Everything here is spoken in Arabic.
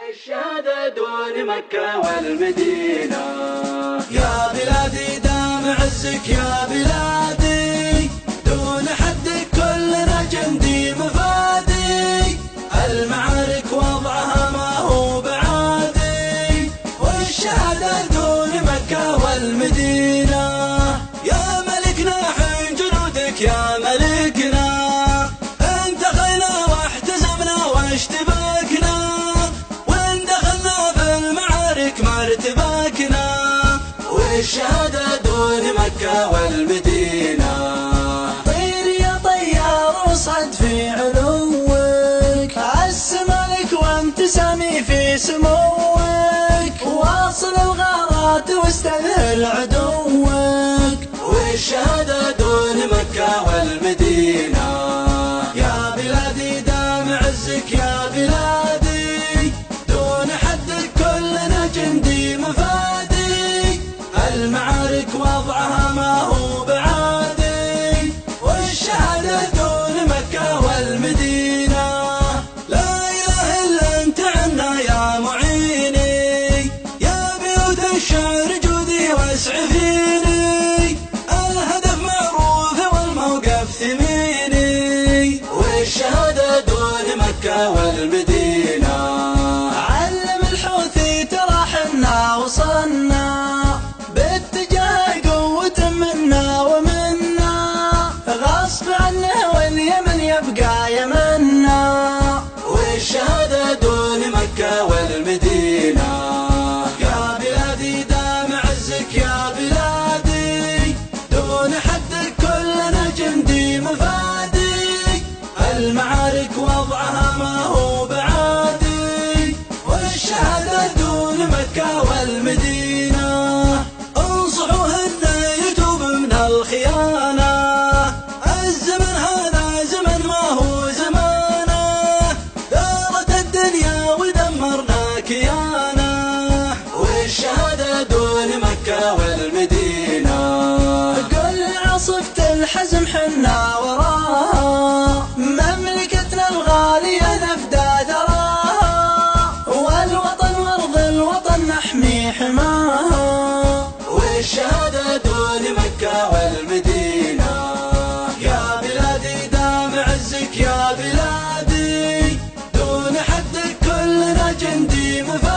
والشهادة دون مكة والمدينة. يا بلادي دام عزك يا بلادي، دون حدك كلنا جندي مفادي، المعارك وضعها ما هو بعادي، والشهادة دون مكة والمدينة. يا ملكنا حين جنودك يا ملكنا، انتخينا واحتزمنا واشتبكنا، وان دخلنا في المعارك ما ارتبكنا، والشهادة دون مكة والمدينة. طير يا طيار واصعد في علوك، عالسما لك وانت سامي في سموك، واصل الغارات واستذهل عدوك، والشهادة دون مكة والمدينة. يا بلادي دام عزك يا بلادي، دون حدك كلنا جندي مفادي، المعارك وضعها ما هو بعادي، والشهادة دون مكة والمدينة. لا إله إلا أنت عنا يا معيني، يا بيوت الشعر جودي واسعفيني، الهدف معروف والموقف ثميني، والشهادة دون مكة والمدينة. علم الحوثي ترى حنا وصلنا، باتجاه قوة منا ومنا، غصب عنه واليمن يبقى يمنا، والشهادة دون مكة والمدينة. يا بلادي دام عزك يا بلادي، دون حدك كلنا جندي مفادي، المعارك وضعها ما هو بعادي، والشهادة دون مكة والمدينة. انصحوهن يتوب من الخيانة، الزمن هذا زمن ما هو زمانه، دارت الدنيا ودمرنا كيانه، والشهادة دون مكة والمدينة. قل عصفت الحزم حنا وراها، مملكتنا الغالية نفدى ثراها، والوطن وارض الوطن نحمي حماها، والشهادة دون مكة والمدينة. يا بلادي دام عزك يا بلادي، دون حدك كلنا جندي مفادي.